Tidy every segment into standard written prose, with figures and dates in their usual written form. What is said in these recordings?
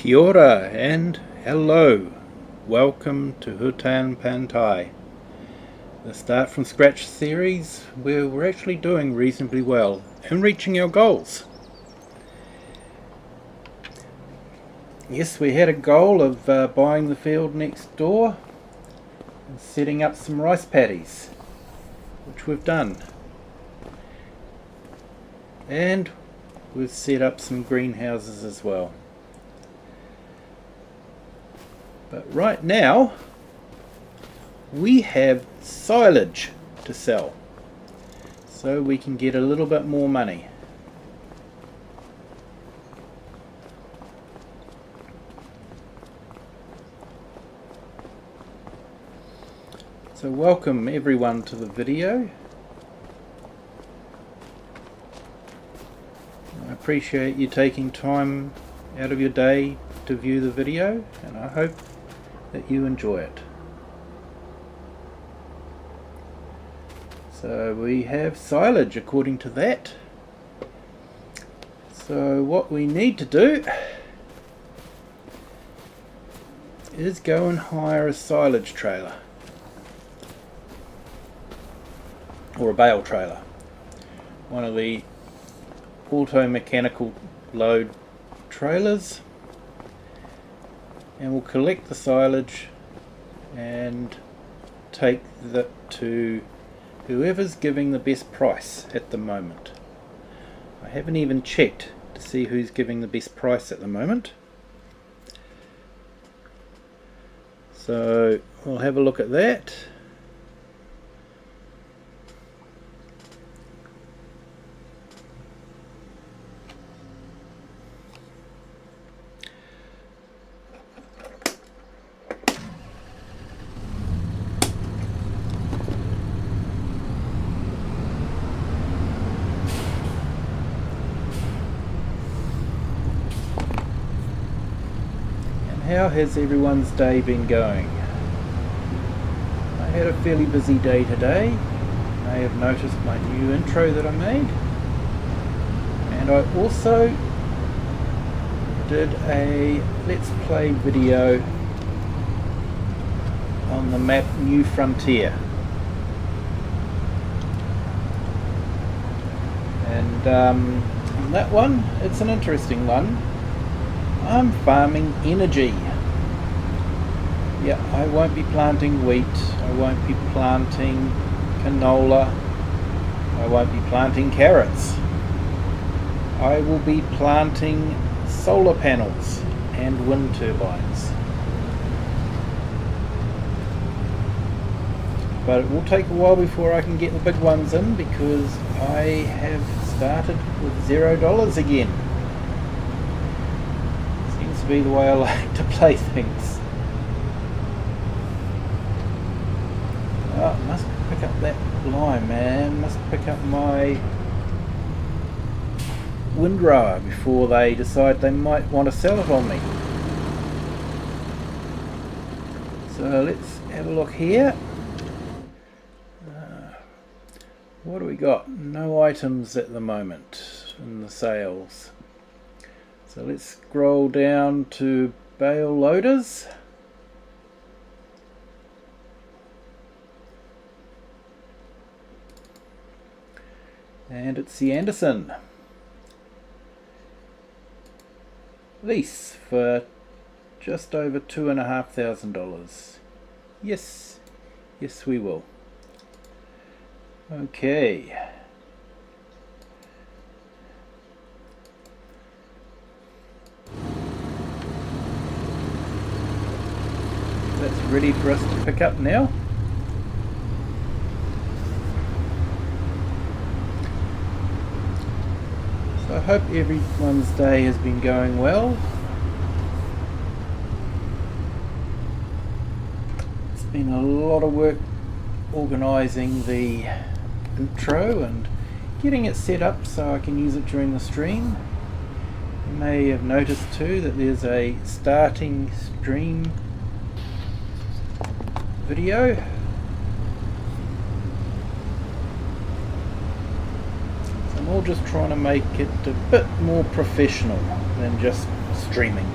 Kia ora and hello. Welcome to Hutan Pantai, the Start from Scratch series where we're actually doing reasonably well and reaching our goals. Yes, we had a goal of buying the field next door and setting up some rice paddies, which we've done. And we've set up some greenhouses as well. But right now we have silage to sell, so we can get a little bit more money. So welcome everyone to the video. I appreciate you taking time out of your day to view the video, and I hope that you enjoy it. So we have silage according to that. So what we need to do is go and hire a silage trailer or a bale trailer, one of the auto mechanical load trailers, and we'll collect the silage and take that to whoever's giving the best price at the moment. I haven't even checked to see who's giving the best price at the moment, so we'll have a look at that. How has everyone's day been going? I had a fairly busy day today. You may have noticed my new intro that I made. And I also did a Let's Play video on the map New Frontier. And on that one, it's an interesting one. I'm farming energy. Yeah, I won't be planting wheat, I won't be planting canola, I won't be planting carrots. I will be planting solar panels and wind turbines. But it will take a while before I can get the big ones in, because I have started with $0 again. Be the way I like to play things. Oh, must pick up that line, man. Must pick up my windrower before they decide they might want to sell it on me. So let's have a look here. What do we got? No items at the moment in the sales. So let's scroll down to bale loaders. And it's the Anderson. Lease for just over $2,500. Yes, yes we will. Okay. That's ready for us to pick up now. So I hope everyone's day has been going well. It's been a lot of work organising the intro and getting it set up so I can use it during the stream. You may have noticed too that there's a starting stream video. So I'm all just trying to make it a bit more professional than just streaming.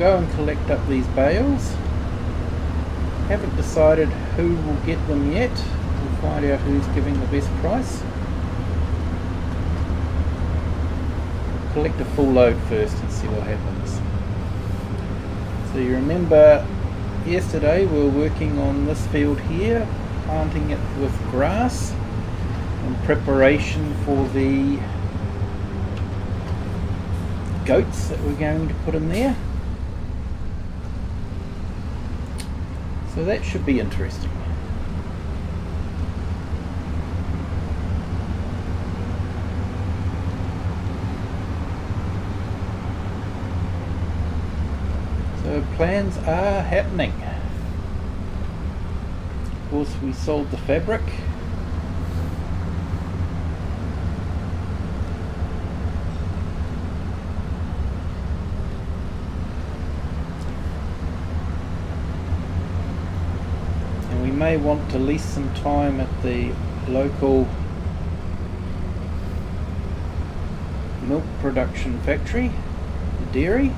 go and collect up these bales. Haven't decided who will get them yet. We'll find out who's giving the best price. Collect a full load first and see what happens. So you remember yesterday we were working on this field here, planting it with grass in preparation for the goats that we're going to put in there. So that should be interesting. So plans are happening. Of course, we sold the fabric. And we may want to lease some time at the local milk production factory, the dairy.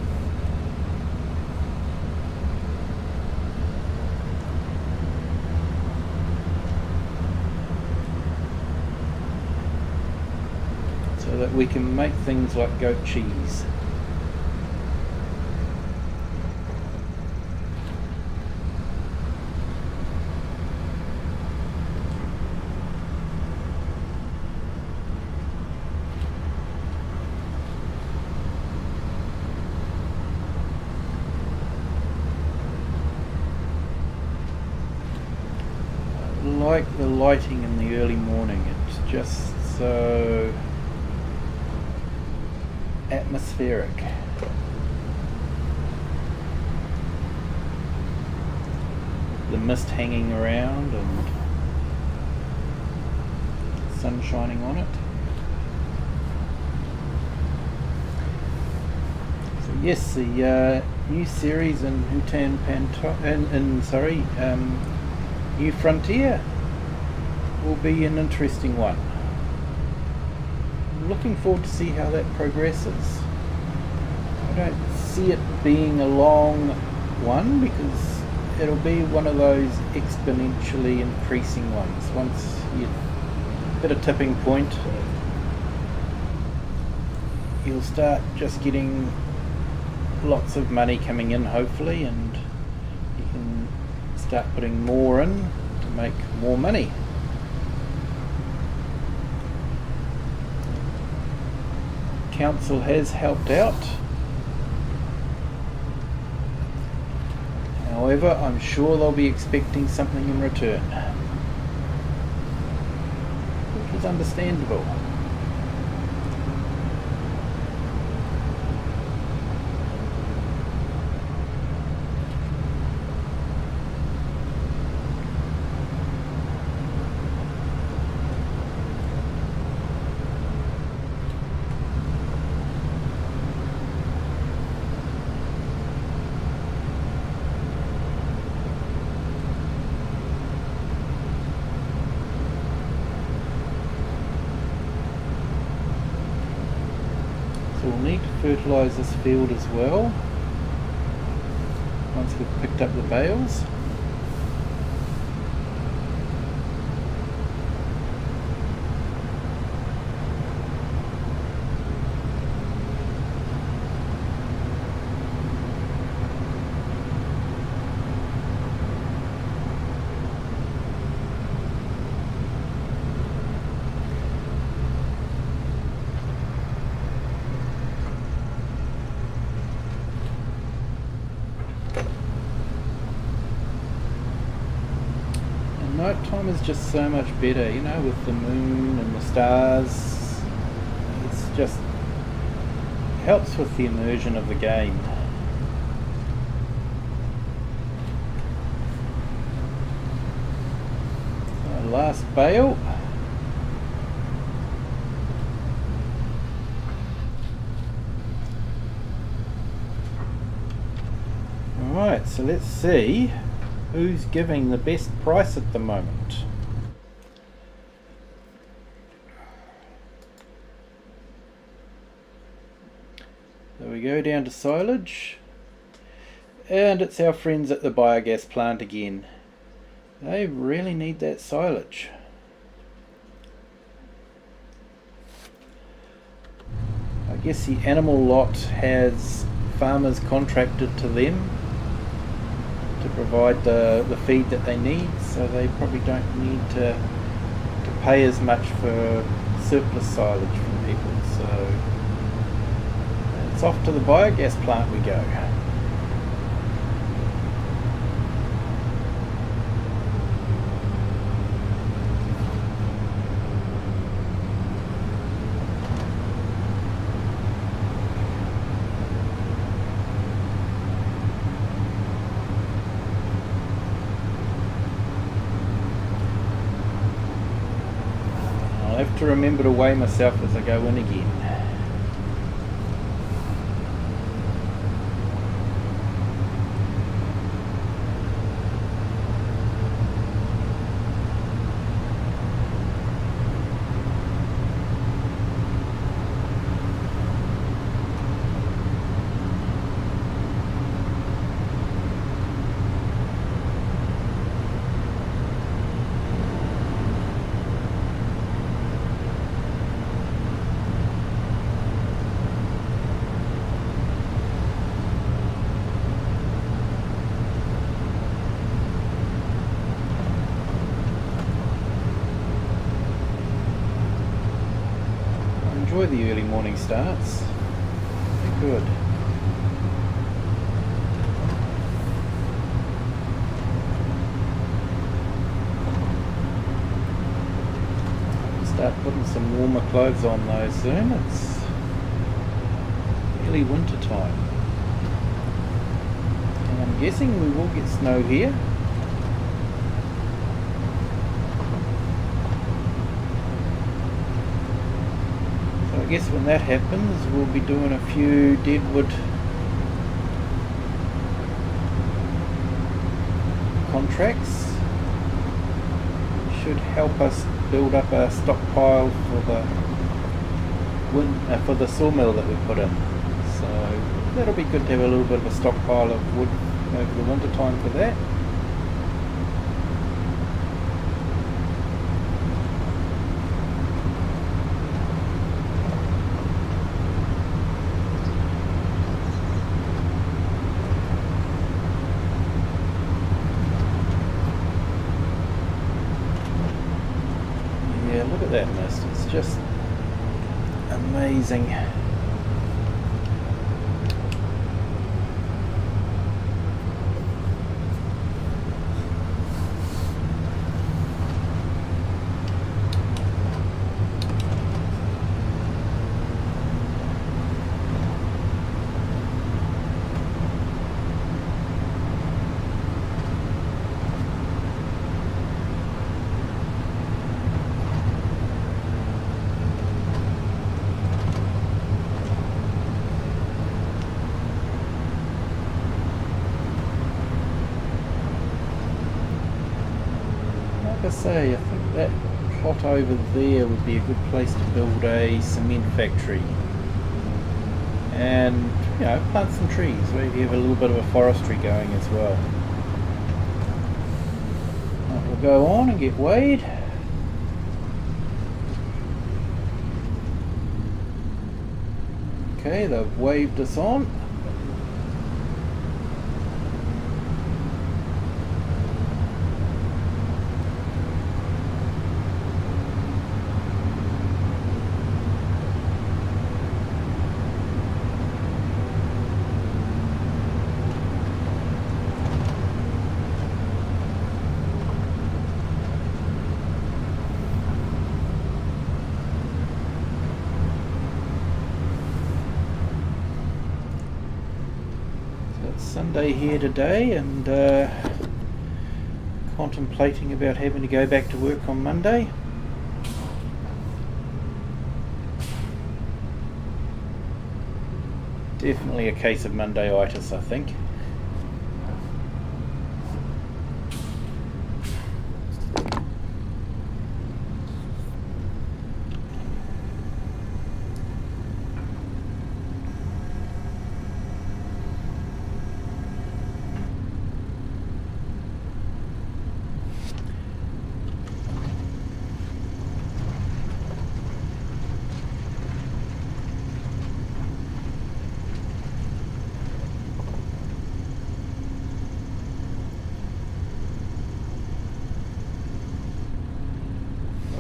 So that we can make things like goat cheese. I like the lighting in the early morning, it's just so atmospheric. The mist hanging around and sun shining on it. So yes, the new series in Hutan Pantai, New Frontier will be an interesting one. I'm looking forward to see how that progresses. I don't see it being a long one because it'll be one of those exponentially increasing ones. Once you hit a tipping point, you'll start just getting lots of money coming in, hopefully, and you can start putting more in to make more money. Council has helped out. However, I'm sure they'll be expecting something in return, which is understandable. So we'll need to fertilise this field as well once we've picked up the bales. Night time is just so much better, you know, with the moon and the stars. It's just helps with the immersion of the game. So last bale. Alright, so let's see who's giving the best price at the moment. So we go down to silage. And it's our friends at the biogas plant again. They really need that silage. I guess the animal lot has farmers contracted to them to provide the feed that they need, so they probably don't need to pay as much for surplus silage from people. So it's off to the biogas plant we go. I'll have to remember to weigh myself as I go in again. Enjoy the early morning starts. They're good. Start putting some warmer clothes on though soon. It's nearly winter time. And I'm guessing we will get snow here. I guess when that happens we'll be doing a few deadwood contracts. Should help us build up a stockpile for the sawmill that we put in. So that'll be good to have a little bit of a stockpile of wood over the winter time for that. Yeah, look at that mist, it's just amazing. Like I say, I think that plot over there would be a good place to build a cement factory and, you know, plant some trees. Maybe have a little bit of a forestry going as well. Right, we'll go on and get weighed. Okay, they've waved us on. Sunday here today, and contemplating about having to go back to work on Monday. Definitely a case of Monday-itis, I think.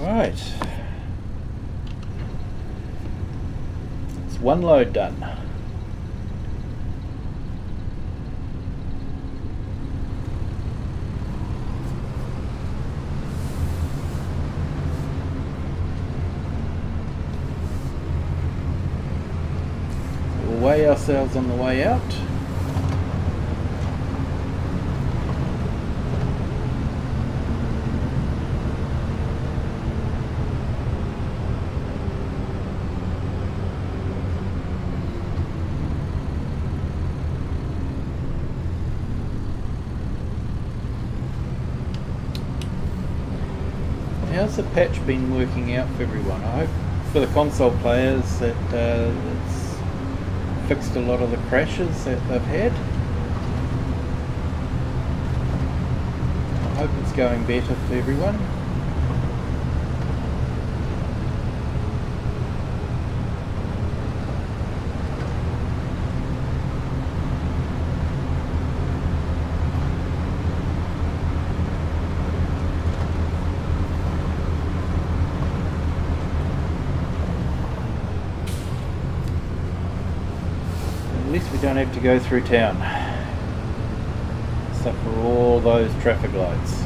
Right. It's one load done. We'll weigh ourselves on the way out. How's the patch been working out for everyone? I hope for the console players that it's fixed a lot of the crashes that they've had. I hope it's going better for everyone. At least we don't have to go through town, except for all those traffic lights.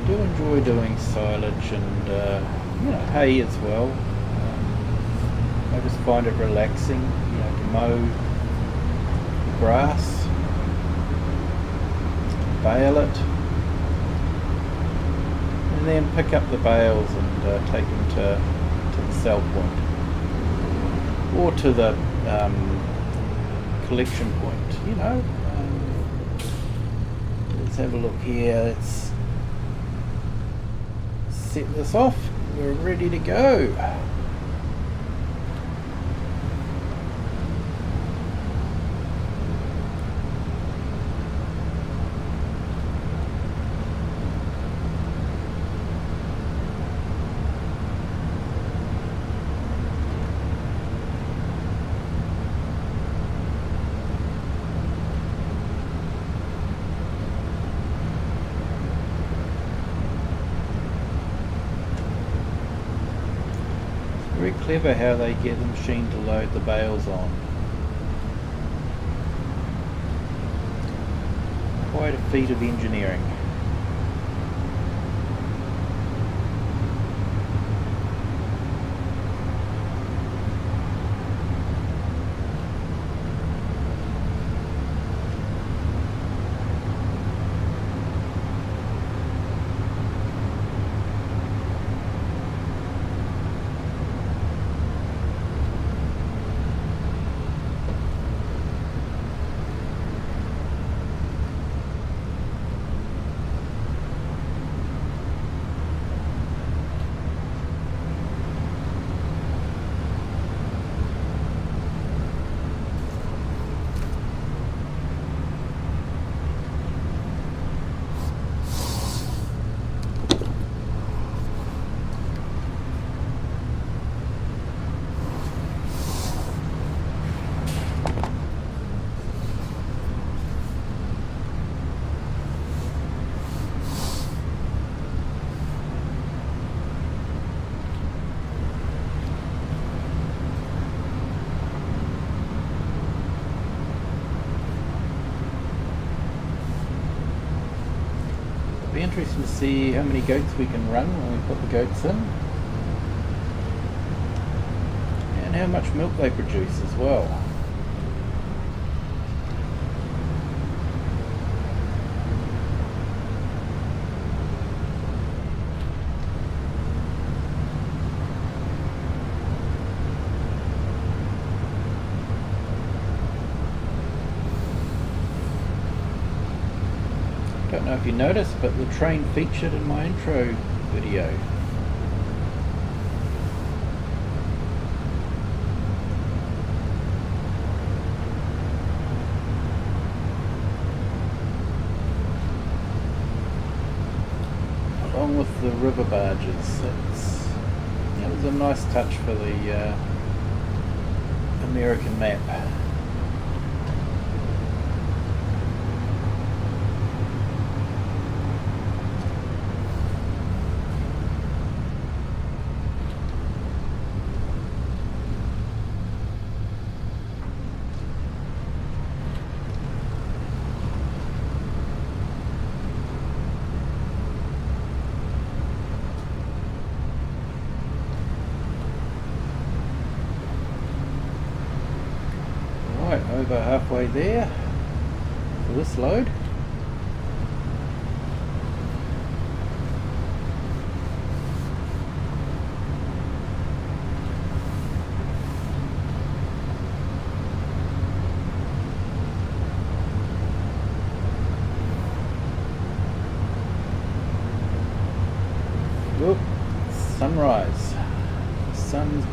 Enjoy doing silage and hay as well. I just find it relaxing, to mow the grass, bale it, and then pick up the bales and take them to the sell point or to the collection point. Let's have a look here. Let's set this off. We're ready to go. Very clever how they get the machine to load the bales on. Quite a feat of engineering. interesting to see how many goats we can run when we put the goats in, and how much milk they produce as well. Don't know if you noticed, but the train featured in my intro video. Along with the river barges. It was a nice touch for the American map. Right, over halfway there for this load. Whoop, sunrise. The sun's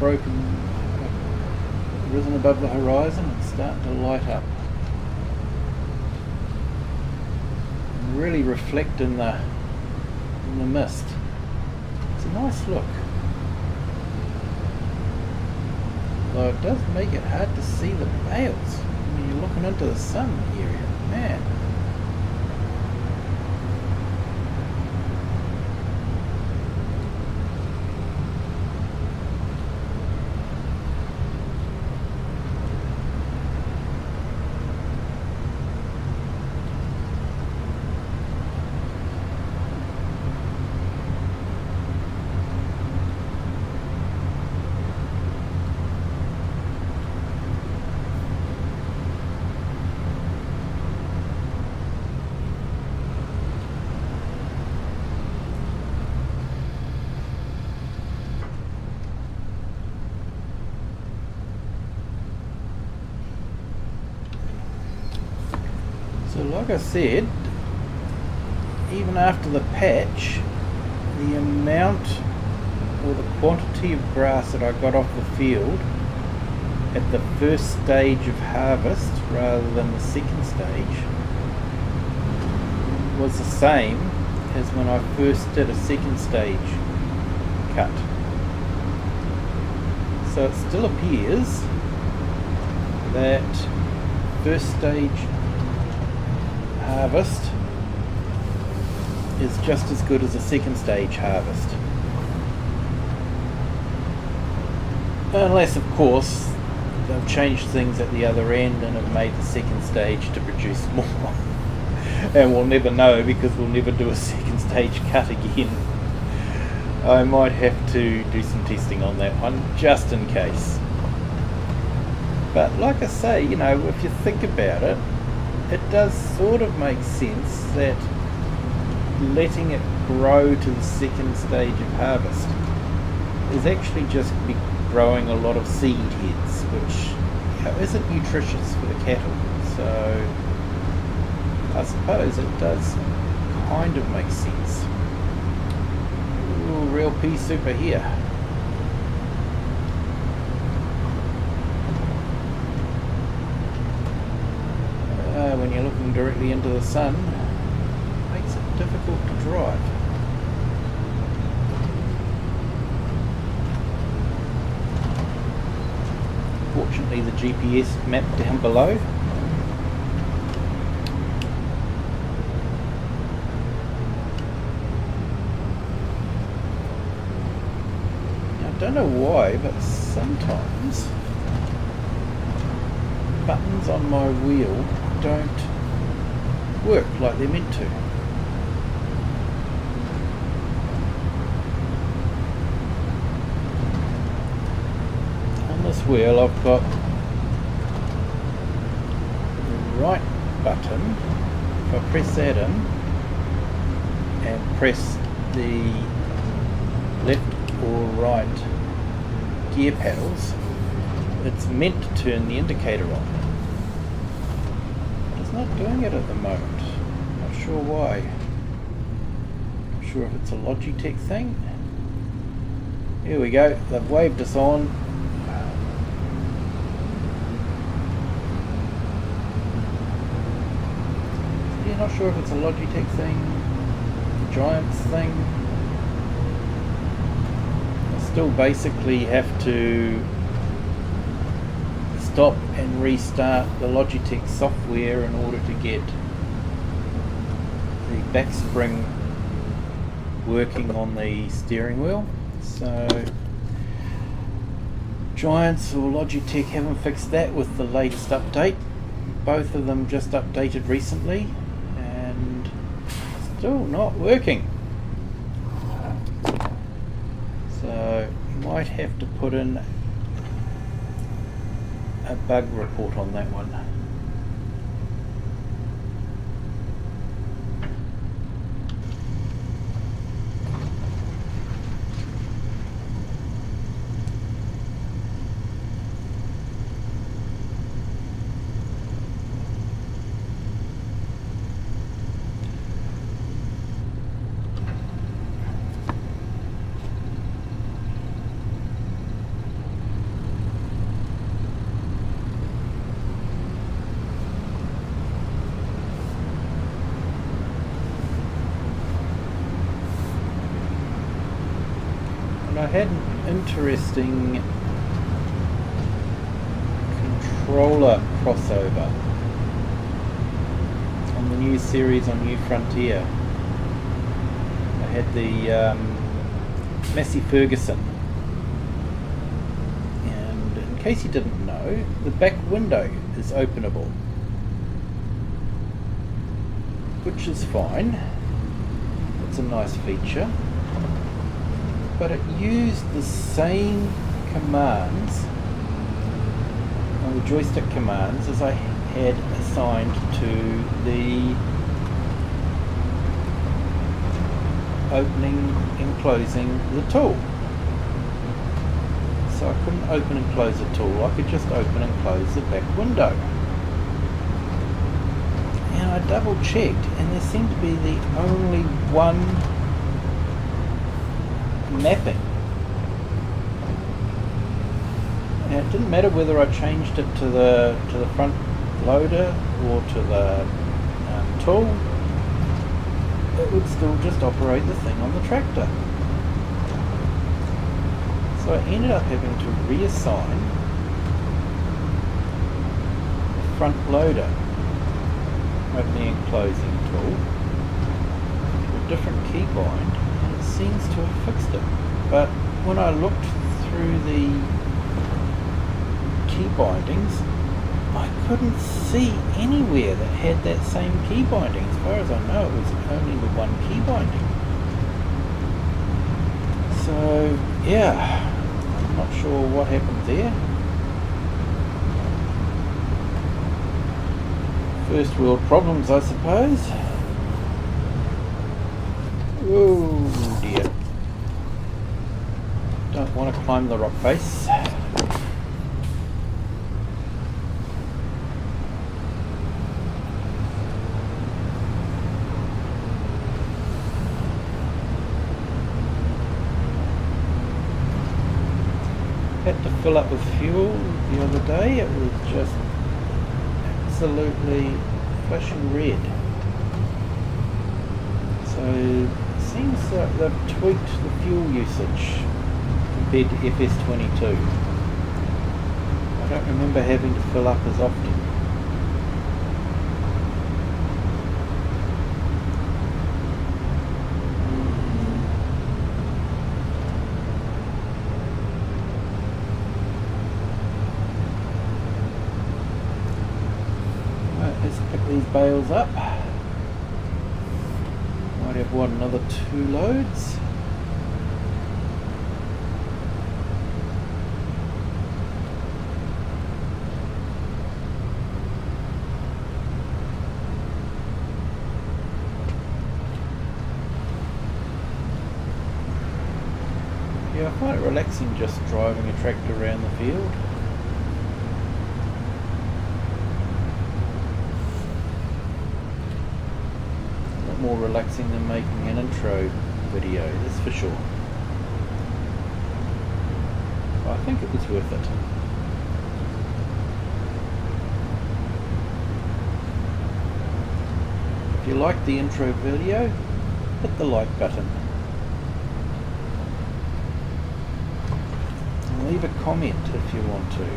risen above the horizon and starting to light up. And really reflect in the mist. It's a nice look. Although it does make it hard to see the bales when you're looking into the sun area. Man. So like I said, even after the patch, the amount or the quantity of grass that I got off the field at the first stage of harvest rather than the second stage was the same as when I first did a second stage cut. So it still appears that first stage harvest is just as good as a second stage harvest, unless of course they've changed things at the other end and have made the second stage to produce more. And we'll never know, because we'll never do a second stage cut again. I might have to do some testing on that one just in case. But like I say, you know, if you think about it, it does sort of make sense that letting it grow to the second stage of harvest is actually just growing a lot of seed heads, which, you know, isn't nutritious for the cattle. So I suppose it does kind of make sense. Ooh, real pea super here. When you're looking directly into the sun, it makes it difficult to drive. Fortunately, the GPS map down below. Now, I don't know why, but sometimes buttons on my wheel don't work like they're meant to. wheel I've got the right button. If I press that in and press the left or right gear paddles, it's meant to turn the indicator on. But it's not doing it at the moment. Not sure why. Not sure if it's a Logitech thing. Here we go, they've waved us on. Yeah, not sure if it's a Logitech thing, a Giants thing. I still basically have to stop and restart the Logitech software in order to get the back spring working on the steering wheel. So Giants or Logitech haven't fixed that with the latest update. Both of them just updated recently and still not working. So might have to put in a bug report on that one. I had an interesting controller crossover on the new series on New Frontier. I had the Massey Ferguson, and in case you didn't know, the back window is openable, which is fine. It's a nice feature. But it used the same commands, or the joystick commands, as I had assigned to the opening and closing the tool. So I couldn't open and close the tool, I could just open and close the back window. And I double checked, and there seemed to be the only one mapping, and it didn't matter whether I changed it to the front loader or to the tool, it would still just operate the thing on the tractor. So I ended up having to reassign the front loader opening and closing tool to a different keybind. Seems to have fixed it, but when I looked through the key bindings, I couldn't see anywhere that had that same key binding. As far as I know, it was only the one key binding. So yeah, I'm not sure what happened there. First world problems, I suppose. Oh dear. Don't want to climb the rock face. Had to fill up with fuel the other day. It was just absolutely flashing red. So seems like they've tweaked the fuel usage compared to FS22. I don't remember having to fill up as often. Right, let's pick these bales up. Might have another 2 loads. find it relaxing just driving a tractor around the field. A lot more relaxing than making an intro video, that's for sure. I think it was worth it. If you liked the intro video, hit the like button. And leave a comment if you want to.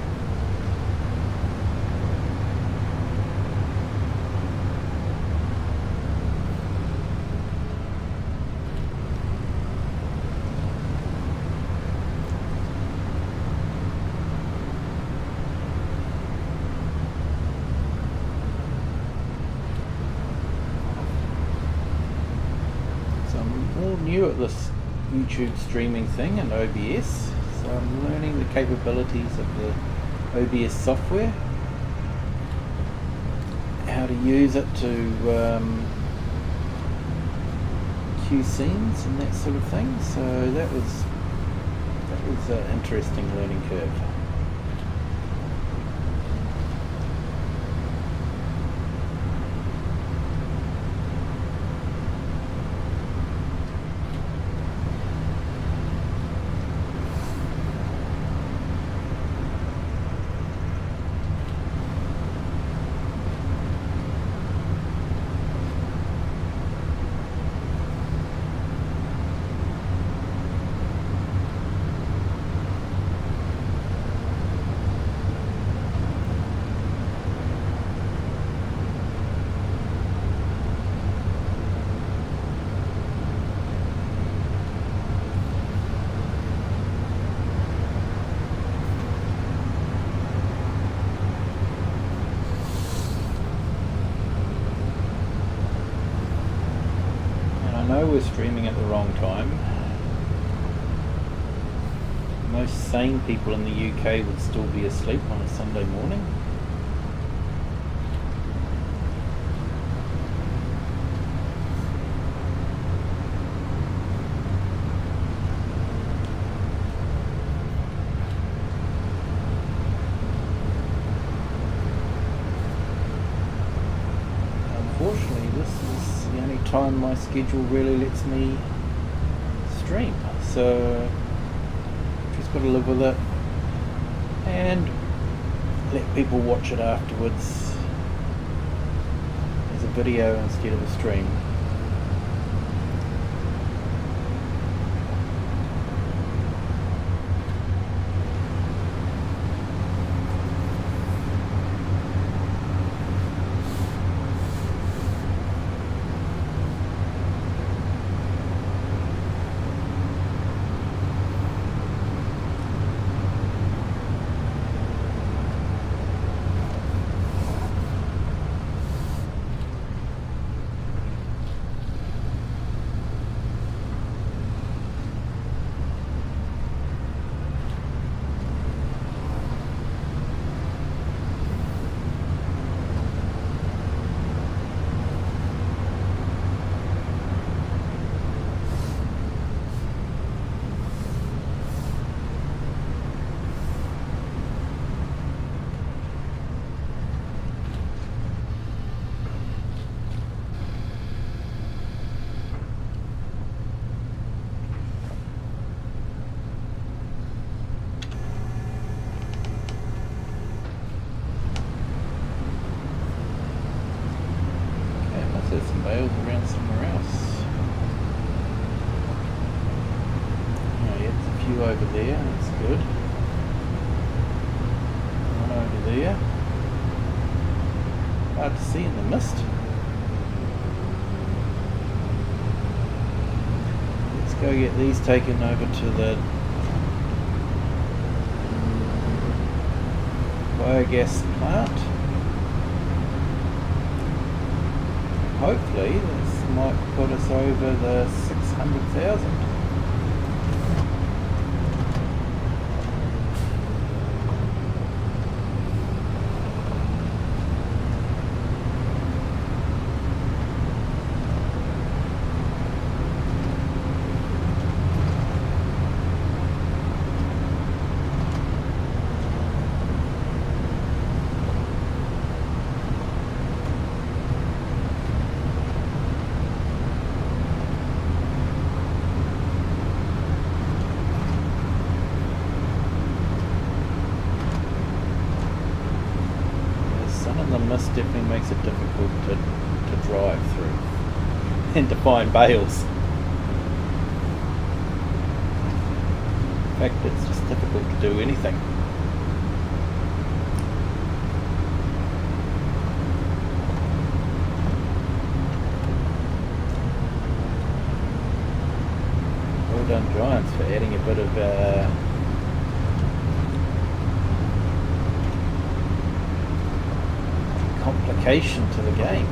New at this YouTube streaming thing and OBS, so I'm learning the capabilities of the OBS software, how to use it to cue scenes and that sort of thing. So that was an interesting learning curve. I know we're streaming at the wrong time. Most sane people in the UK would still be asleep on a Sunday morning. Unfortunately, this is the only time my schedule really lets me stream, so just got to live with it and let people watch it afterwards as a video instead of a stream. There's some bales around somewhere else. Oh yeah, there's a few over there, that's good. One over there. Hard to see in the mist. Let's go get these taken over to the biogas plant. Hopefully this might put us over the 600,000. mist definitely makes it difficult to drive through and to find bales. In fact, it's just difficult to do anything. Well done, Giants, for adding a bit of complication to the game.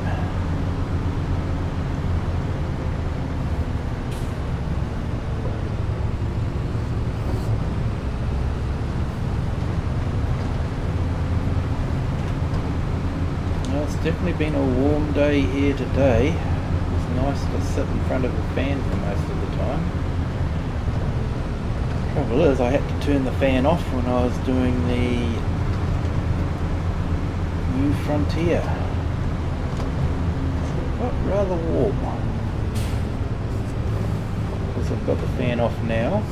It's definitely been a warm day here today. It's nice to sit in front of a fan for most of the time. Trouble is, I had to turn the fan off when I was doing the New Frontier. Got rather warm. Because I've got the fan off now.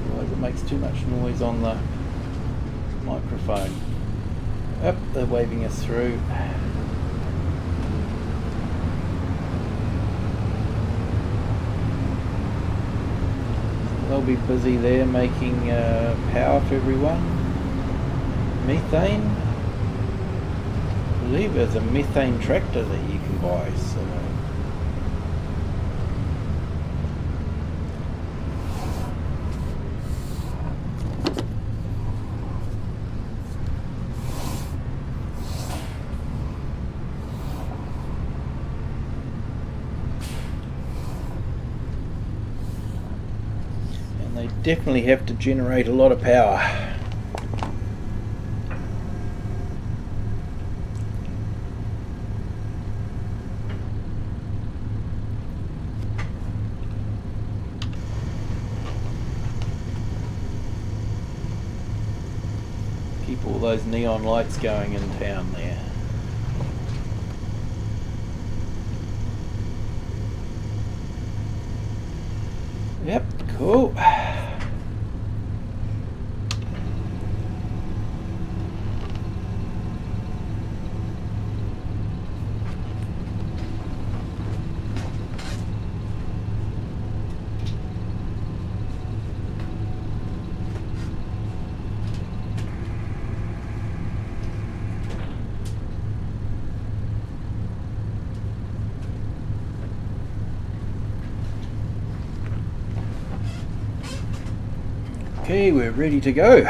Otherwise it makes too much noise on the microphone. Yep, they're waving us through. They'll be busy there making power for everyone. Methane. I believe there's a methane tractor that you can buy. So. They definitely have to generate a lot of power. Keep all those neon lights going in town there. Yep, cool. Okay, we're ready to go.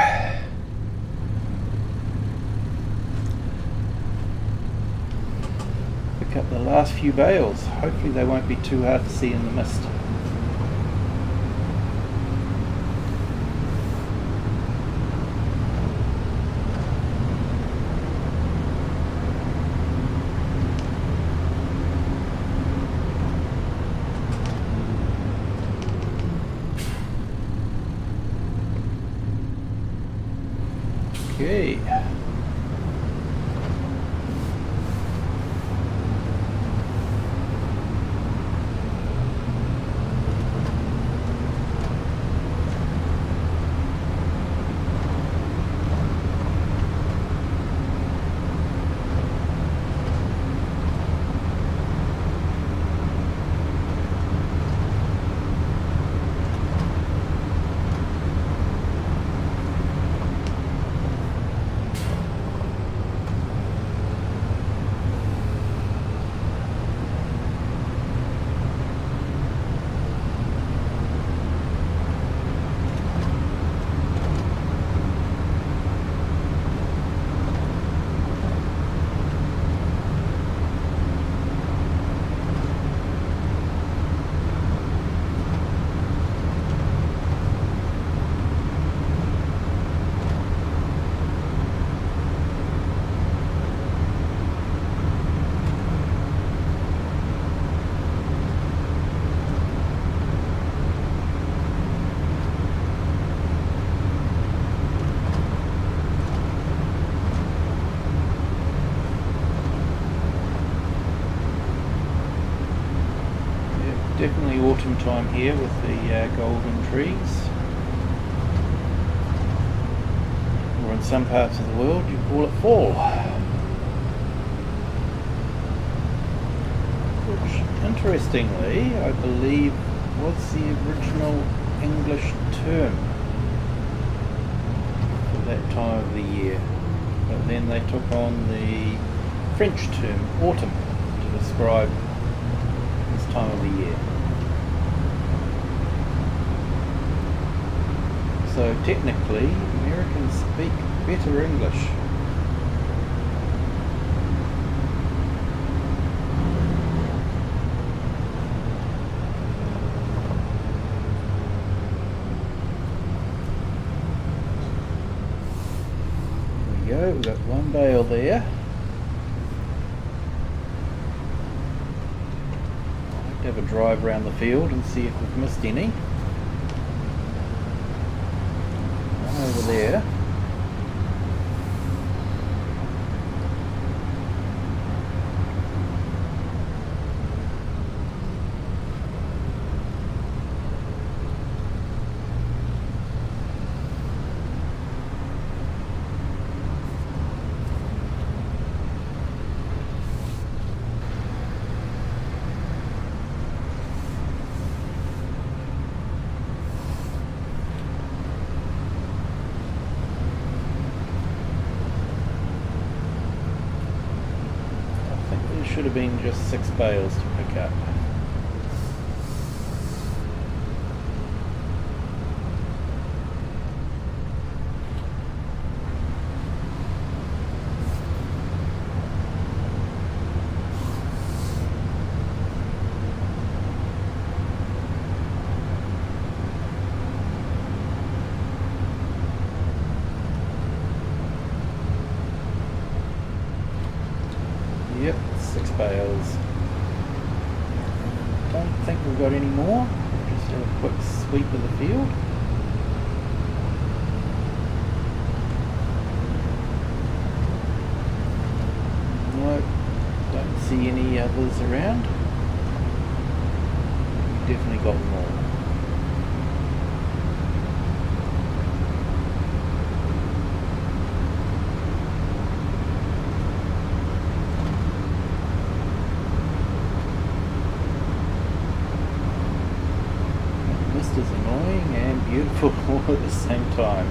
Pick up the last few bales. Hopefully they won't be too hard to see in the mist. Okay. Definitely autumn time here with the golden trees. Or in some parts of the world you call it fall. interestingly, I believe was the original English term for that time of the year. But then they took on the French term, autumn, to describe this time of the year. So technically, Americans speak better English. There we go, we've got one bale there. I'd like to have a drive around the field and see if we've missed any. Over there. Should have been just 6 bales to pick up. Yep, 6 bales. Don't think we've got any more. Just a quick sweep of the field. Nope, don't see any others around. We've definitely got more. Is annoying and beautiful all at the same time.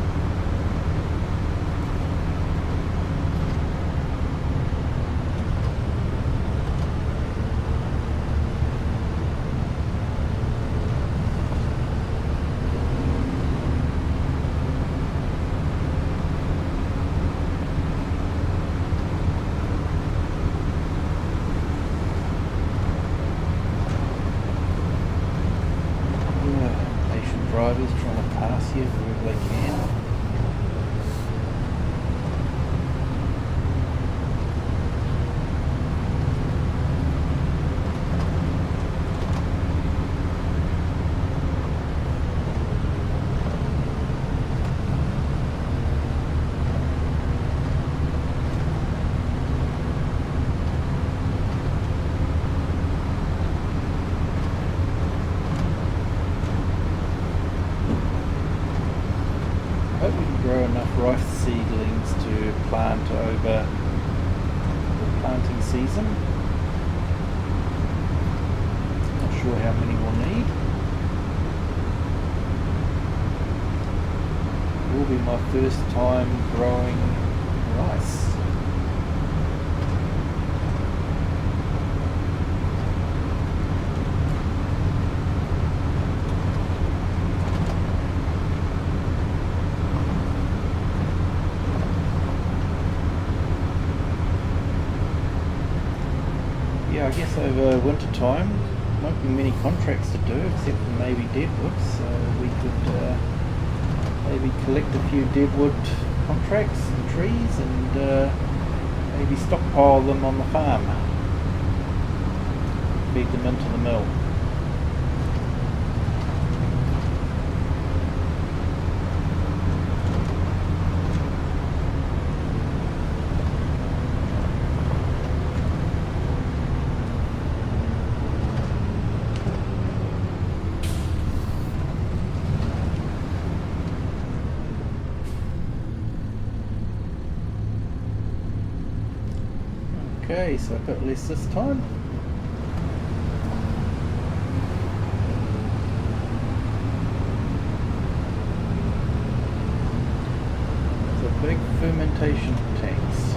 Drivers trying to pass you wherever they can. Hope we can grow enough rice seedlings to plant over the planting season. Not sure how many we'll need. It will be my first time growing rice. Yeah, I guess over winter time won't be many contracts to do except for maybe deadwood, so we could maybe collect a few deadwood contracts and trees and maybe stockpile them on the farm, feed them into the mill. Okay, so I've got less this time. Sanitation tanks.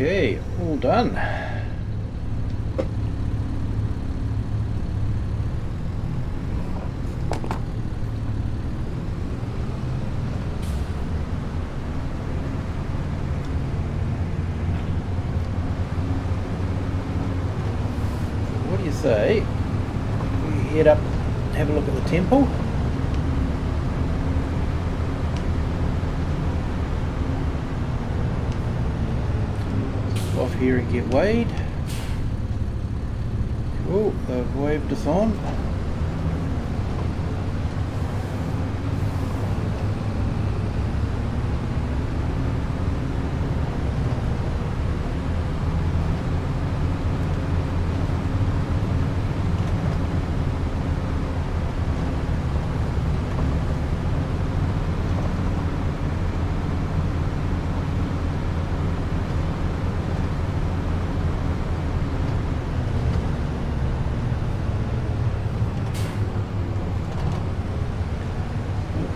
Okay, all done. What do you say? We head up, have a look at the temple. Off here and get weighed. Cool, they've waved us on.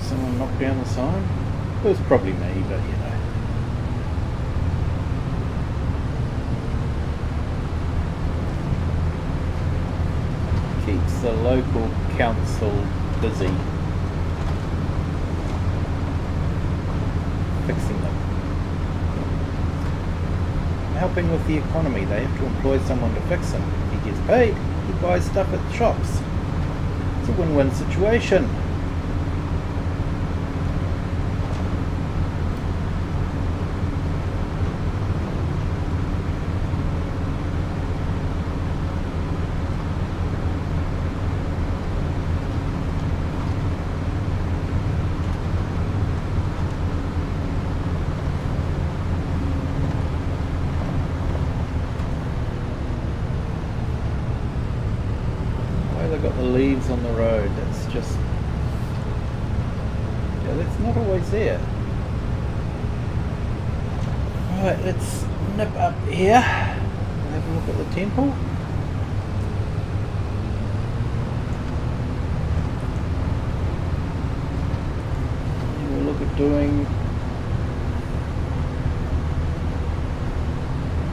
Someone knocked down the sign. It was probably me, but you know. Keeps the local council busy fixing them. Helping with the economy. They have to employ someone to fix them. He gets paid, he buys stuff at the shops. It's a win-win situation. They've got the leaves on the road, that's just, yeah, that's not always there. Right, let's nip up here and have a look at the temple. And we'll look at doing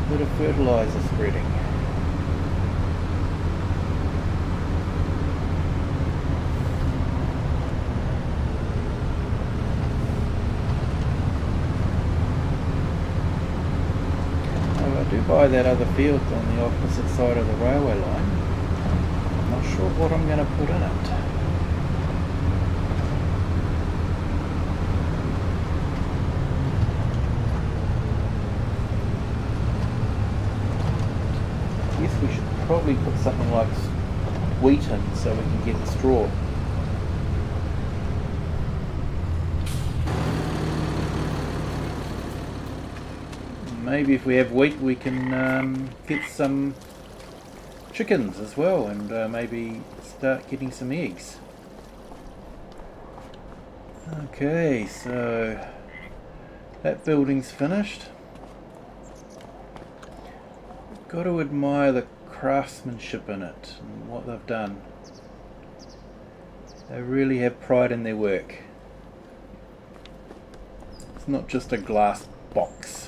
a bit of fertilizer spreading. By that other field on the opposite side of the railway line. I'm not sure what I'm going to put in it. I guess we should probably put something like wheat in so we can get the straw. Maybe if we have wheat we can get some chickens as well and maybe start getting some eggs. Okay, so that building's finished. Got to admire the craftsmanship in it and what they've done. They really have pride in their work. It's not just a glass box.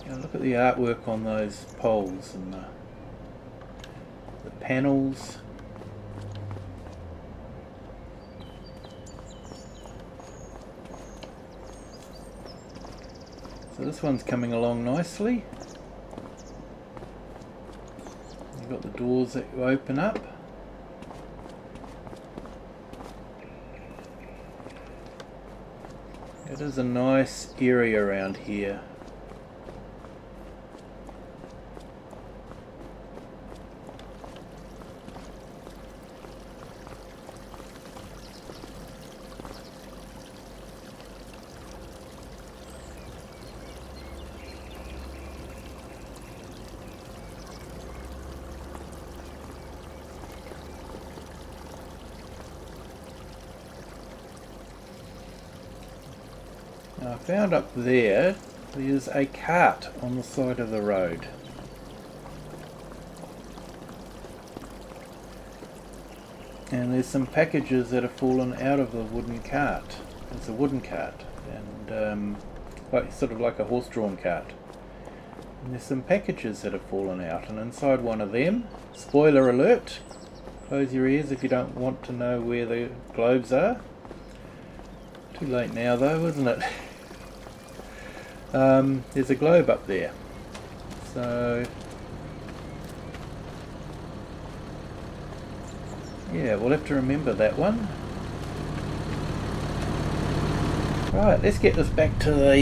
Look at the artwork on those poles and the panels. So this one's coming along nicely. You've got the doors that you open up. It is a nice area around here. Now I found up there's a cart on the side of the road. And there's some packages that have fallen out of the wooden cart. It's a wooden cart, and sort of like a horse-drawn cart. And there's some packages that have fallen out, and inside one of them, spoiler alert, close your ears if you don't want to know where the globes are. Too late now though, isn't it? There's a globe up there. So yeah, we'll have to remember that one. Right, let's get this back to the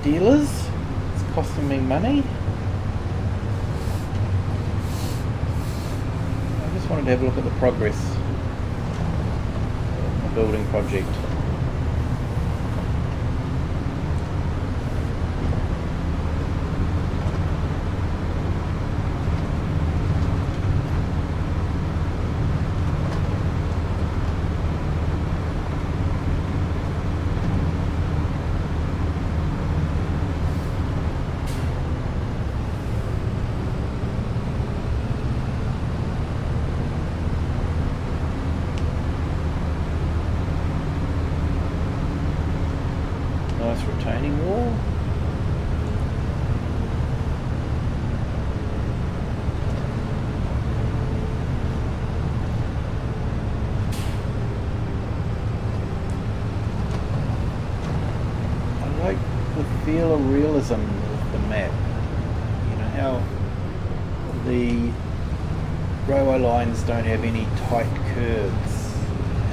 dealers. It's costing me money. I just wanted to have a look at the progress of the building project. Nice retaining wall. I like the feel of realism of the map. You know how the railway lines don't have any tight curves,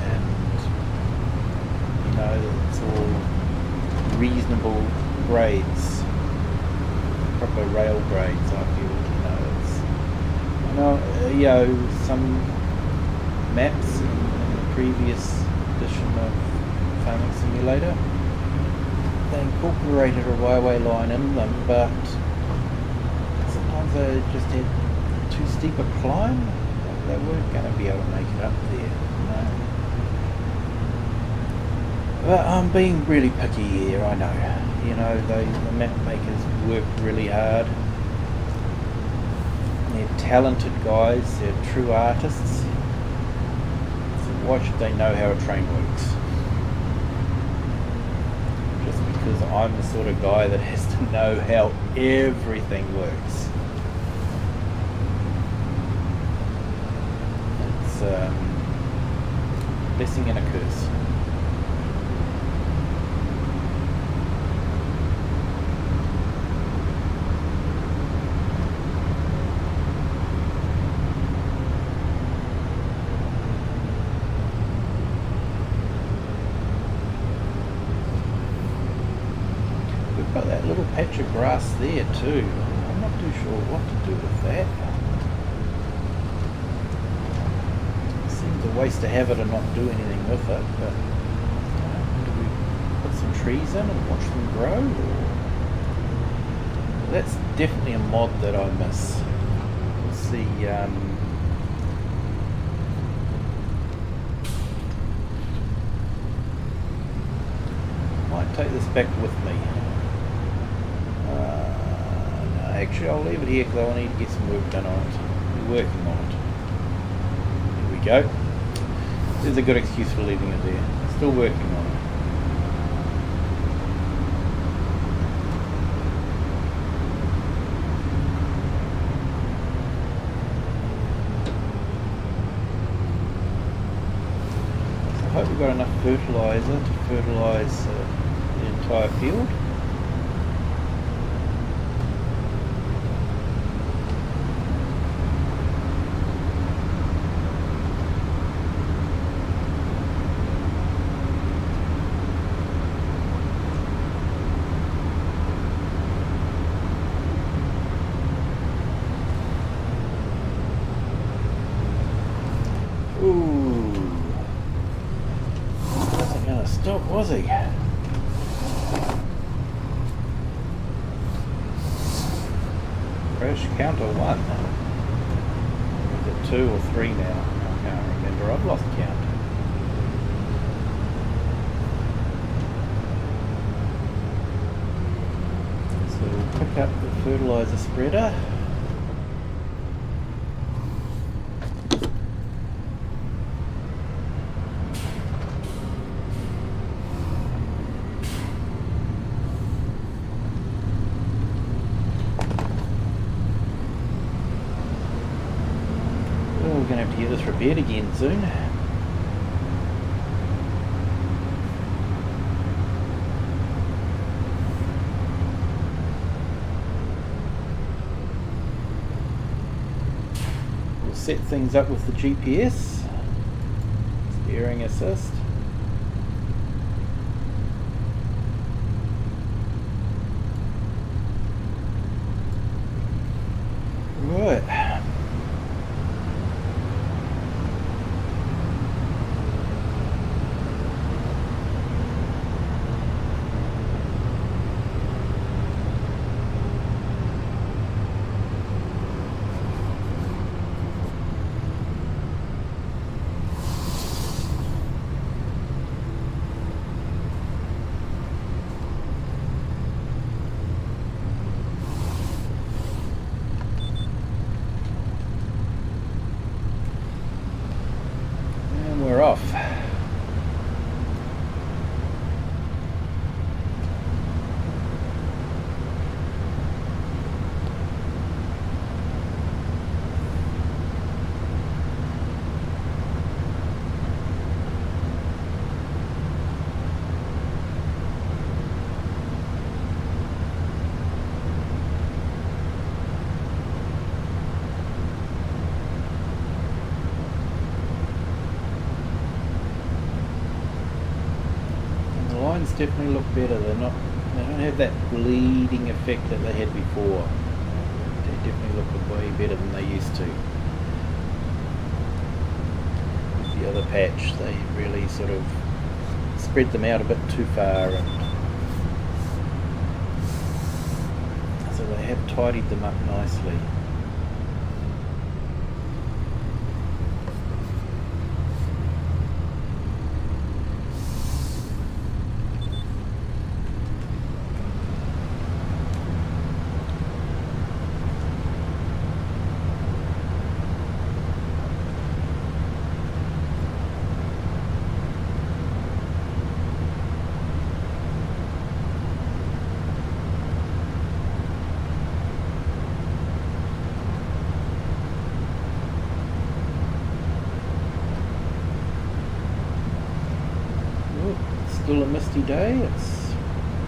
and you know it's all reasonable grades, proper rail grades. I feel, you know, some maps in the previous edition of Farming Simulator, they incorporated a railway line in them, but sometimes they just had too steep a climb. They weren't going to be able to make it up there. But I'm being really picky here, I know. You know, the map makers work really hard. They're talented guys, they're true artists. So why should they know how a train works? Just because I'm the sort of guy that has to know how everything works. It's a blessing and a curse. Got that little patch of grass there too. I'm not too sure what to do with that. It seems a waste to have it and not do anything with it, but do we put some trees in and watch them grow? Or... That's definitely a mod that I miss. We'll see. Might take this back with me. No, actually I'll leave it here because I need to get some work done on it. We're working on it. Here we go. There's a good excuse for leaving it there. Still working on it. So I hope we've got enough fertiliser to fertilise the entire field. stop, was he? Crash counter 1. Is it 2 or 3 now? I can't remember. I've lost count. So we'll pick up the fertiliser spreader. We're going to have to get this repaired again soon. We'll set things up with the GPS, steering assist. Right. We're off. Lines definitely look better. They don't have that bleeding effect that they had before. They definitely look way better than they used to. With the other patch, they really sort of spread them out a bit too far, and so they have tidied them up nicely. Still a misty day. It's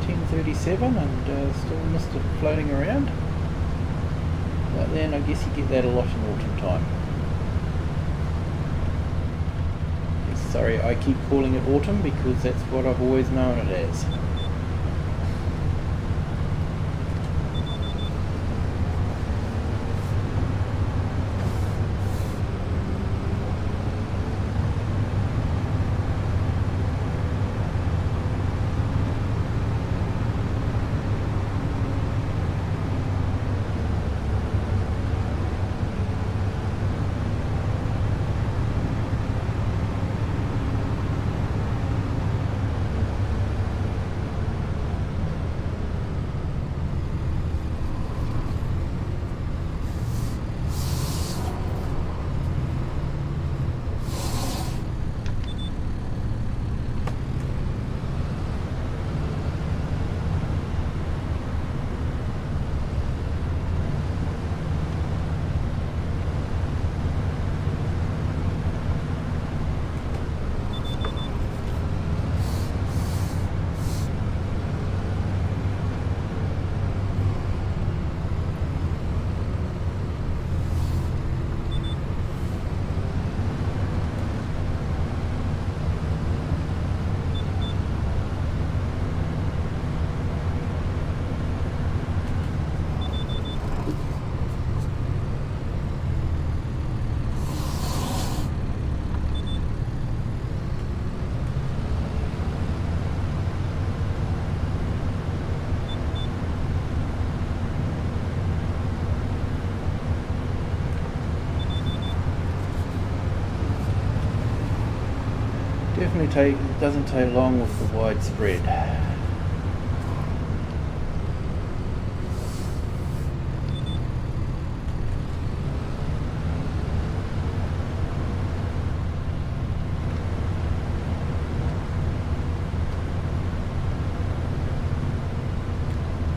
10:37 and still mist floating around. But then I guess you get that a lot in autumn time. Yes, sorry, I keep calling it autumn because that's what I've always known it as. doesn't take long with the widespread.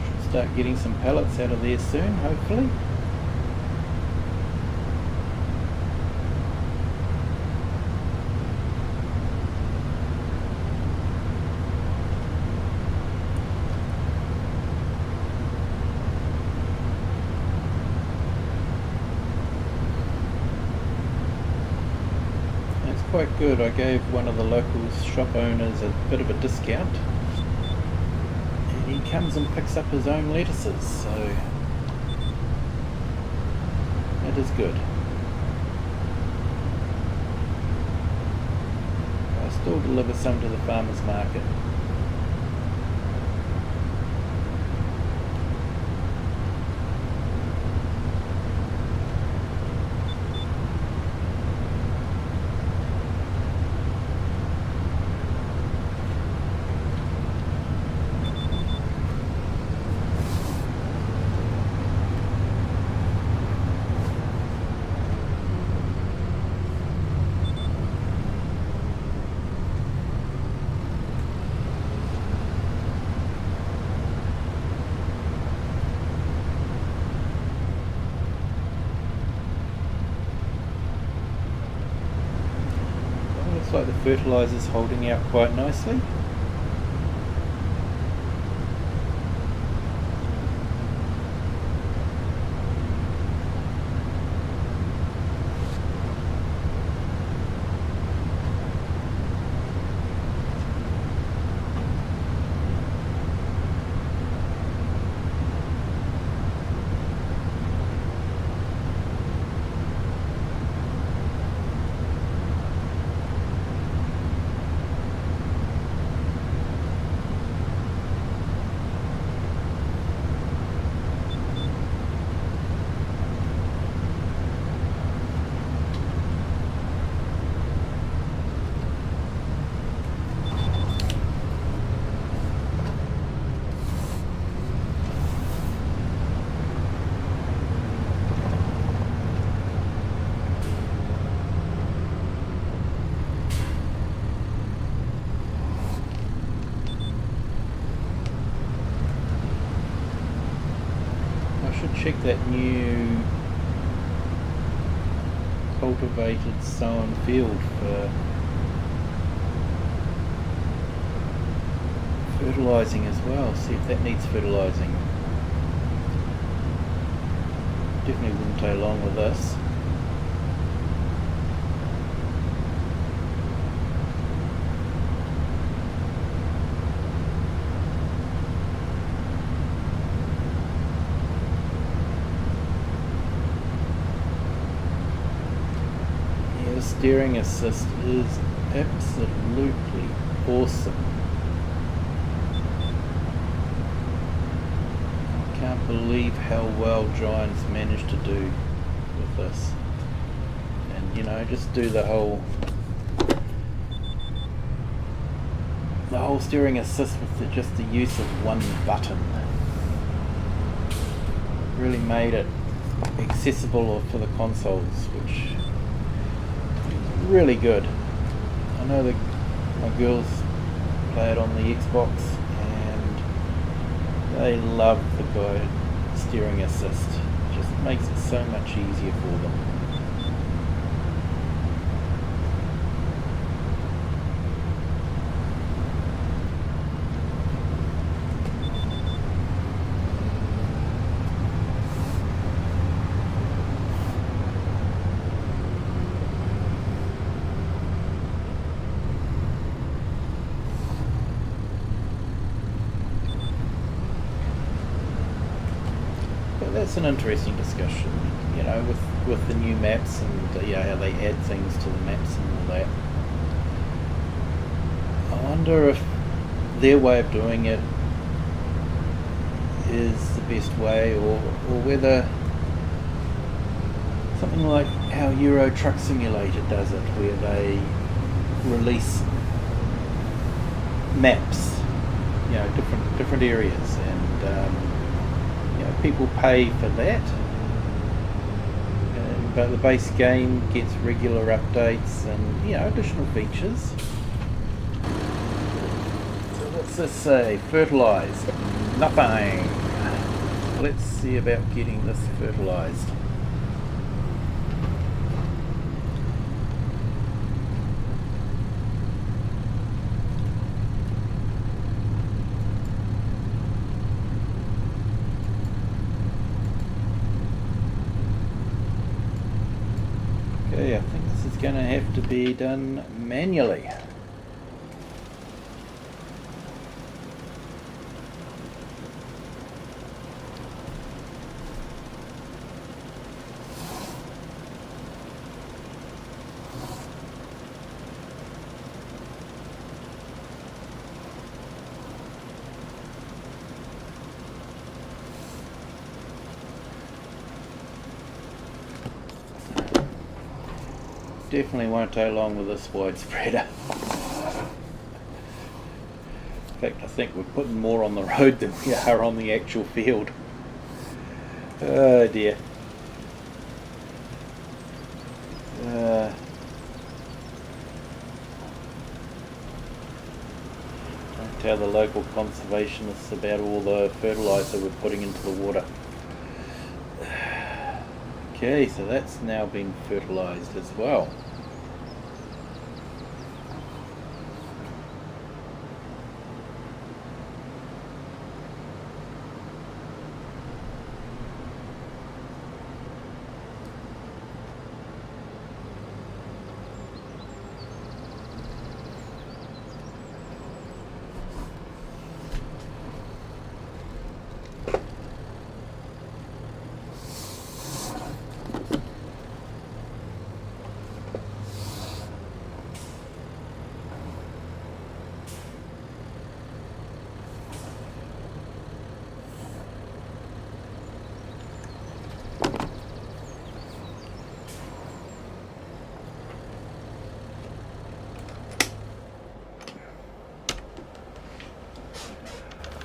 Should start getting some pellets out of there soon, hopefully. Quite good. I gave one of the local shop owners a bit of a discount, and he comes and picks up his own lettuces, so that is good. I still deliver some to the farmers market. Looks like the fertiliser's holding out quite nicely. Check that new cultivated sown field for fertilising as well, see if that needs fertilising. Definitely wouldn't take long with this. Steering assist is absolutely awesome. I can't believe how well Giant's managed to do with this. And you know, just do the whole steering assist with just the use of one button. Really made it accessible for the consoles, which really good. I know that my girls play it on the Xbox and they love the guided steering assist. It just makes it so much easier for them. That's an interesting discussion, you know, with the new maps and how they add things to the maps and all that. I wonder if their way of doing it is the best way, or whether something like how Euro Truck Simulator does it, where they release maps, different areas, and people pay for that. But the base game gets regular updates and additional features. So what's this say? Fertilised? Nothing. Let's see about getting this fertilised. Okay, I think this is going to have to be done manually. Definitely won't take long with this wide spreader. In fact, I think we're putting more on the road than we are on the actual field. Oh dear. Don't tell the local conservationists about all the fertiliser we're putting into the water. Okay, so that's now been fertilised as well.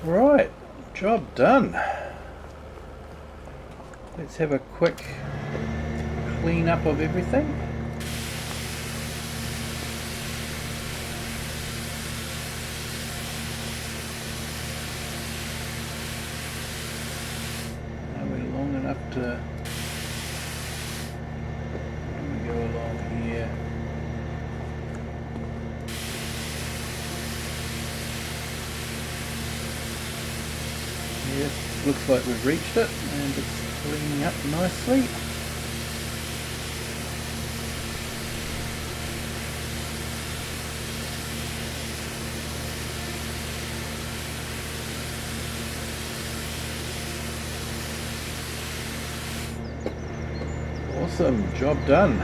Right, job done. Let's have a quick clean up of everything. Now we're long enough to go along here. Yes, looks like we've reached it, and it's cleaning up nicely. Awesome, job done.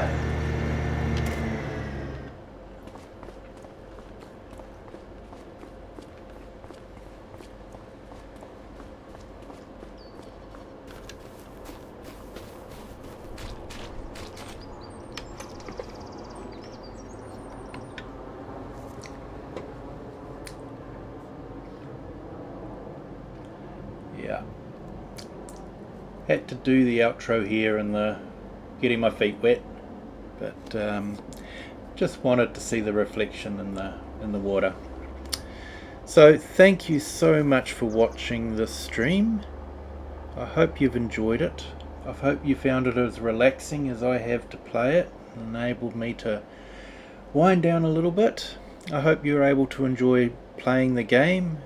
Yeah, had to do the outro here and the getting my feet wet, but just wanted to see the reflection in the water. So thank you so much for watching this stream. I hope you've enjoyed it. I hope you found it as relaxing as I have to play it, and enabled me to wind down a little bit. I hope you're able to enjoy playing the game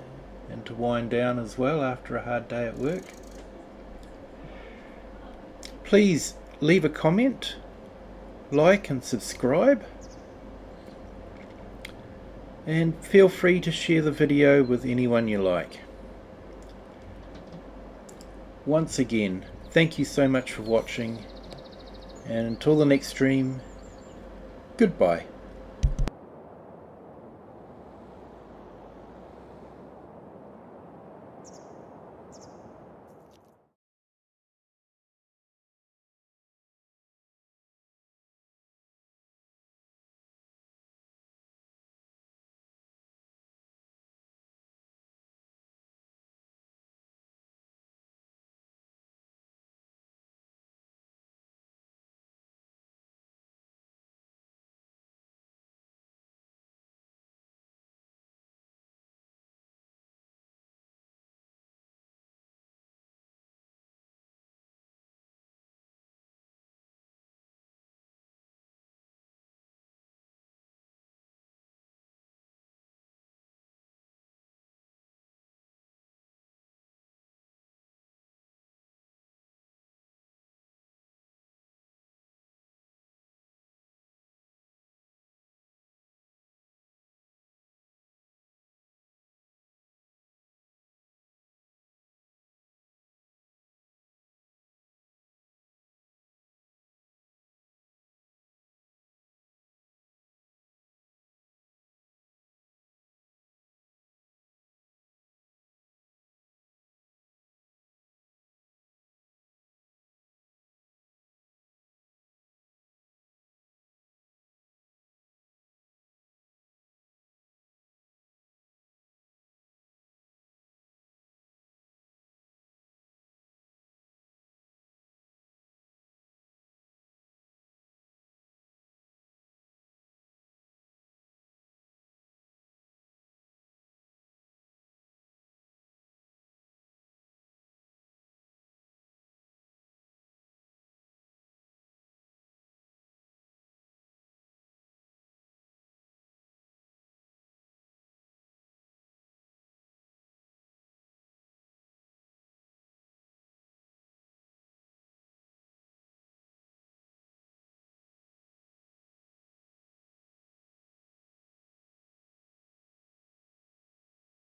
and to wind down as well after a hard day at work. Please leave a comment, like and subscribe, and feel free to share the video with anyone you like. Once again, thank you so much for watching, and until the next stream, goodbye.